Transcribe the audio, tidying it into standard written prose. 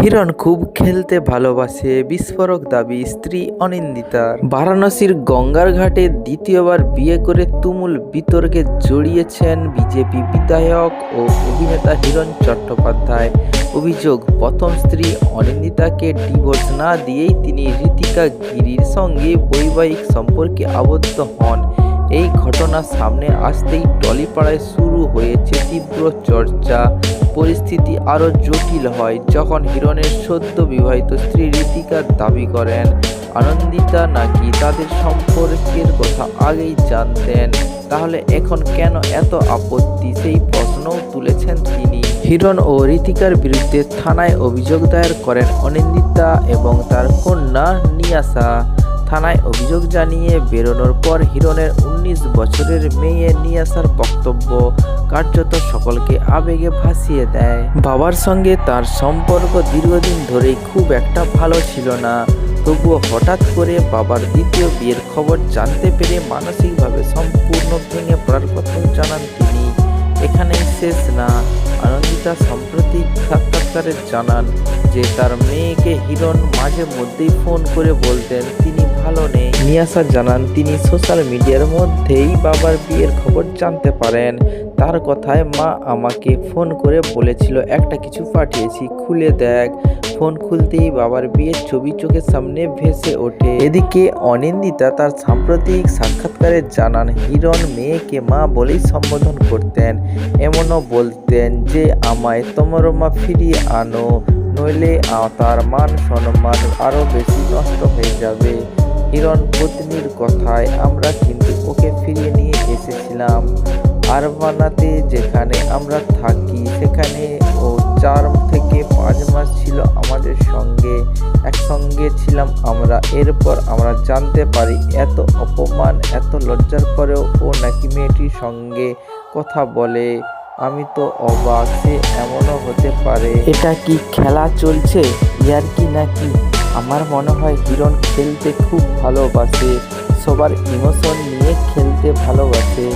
হিরণ খুব খেলতে ভালোবাসে, বিস্ফোরক দাবি স্ত্রী অনিন্দিতার। বারাণসীর গঙ্গার ঘাটে দ্বিতীয়বার বিয়ে করে তুমুল বিতর্কে জড়িয়েছেন বিজেপি বিধায়ক ও অভিনেতা হিরণ চট্টোপাধ্যায়। অভিযোগ, প্রথম স্ত্রী অনিন্দিতাকে ডিভোর্স না দিয়েই তিনি ঋতিকা গিরির সঙ্গে বৈবাহিক সম্পর্কে আবদ্ধ হন। এই ঘটনা সামনে আসতেই টলিপাড়ায় শুরু হয়েছে তীব্র চর্চা। পরিস্থিতি আরও জটিল হয় যখন হিরণের সদ্য বিবাহিত স্ত্রী ঋতিকা দাবি করেন আনন্দিতা নাকি তাদের সম্পর্কের কথা আগেই জানতেন। তাহলে এখন কেন এত আপত্তি, সেই প্রশ্নও তুলেছেন তিনি। হিরণ ও ঋতিকার বিরুদ্ধে থানায় অভিযোগ দায়ের করেন অনিন্দিতা এবং তার কন্যা নিয়াসা। থানায় অভিযোগ জানিয়ে বেরোনোর পর হিরণের 19 বছরের মেয়ে নিয়াসার বক্তব্য কার্যত সকলকে আবেগে ভাসিয়ে দেয়। বাবার সঙ্গে তার সম্পর্ক দীর্ঘদিন ধরেই খুব একটা ভালো ছিল না, তবুও হঠাৎ করে বাবার দ্বিতীয় বিয়ের খবর জানতে পেরে মানসিকভাবে সম্পূর্ণ ভেঙে পড়ার কথা জানান তিনি। এখানেই শেষ না, আনন্দিতা সাম্প্রতিক সাক্ষাৎকারে জানান যে তার মেয়েকে হিরণ মাঝে মধ্যেই ফোন করে বলতেন তিনি ভালো নেই। নিয়াসা জানান তিনি সোশ্যাল মিডিয়ার মধ্যেই বাবার বিয়ের খবর জানতে পারেন। তার কথায়, মা আমাকে ফোন করে বলেছিল একটা কিছু পাঠিয়েছি, খুলে দেখ। ফোন খুলতেই বাবার বিয়ের ছবি চোখের সামনে ভেসে ওঠে। এদিকে অনিন্দিতা তার সাম্প্রতিক সাক্ষাৎকারে জানান হিরণ মেয়েকে মা বলেই সম্বোধন করতেন, এমনও বলতেন যে আমায় তোমার মা ফিরিয়ে আনো, নইলে তার মান সম্মান আরও বেশি নষ্ট হয়ে যাবে। হিরণ পত্নীর কথায়, আমরা কিন্তু ওকে ফিরিয়ে নিয়ে এসেছিলাম আরবানাতে, যেখানে আমরা থাকি সেখানে ও 4 থেকে 5 মাস ছিল আমাদের সঙ্গে, একসঙ্গে ছিলাম আমরা। এরপর আমরা জানতে পারি এত অপমান, এত লজ্জার পরেও ও নাকি মেয়েটির সঙ্গে কথা বলে। আমি তো অবাক, সে এমনও হতে পারে। এটা কি খেলা চলছে, ইয়ার্কি নাকি? আমার মনে হয় হিরণ খেলতে খুব ভালোবাসে, সবার ইমোশন নিয়ে খেলতে ভালোবাসে।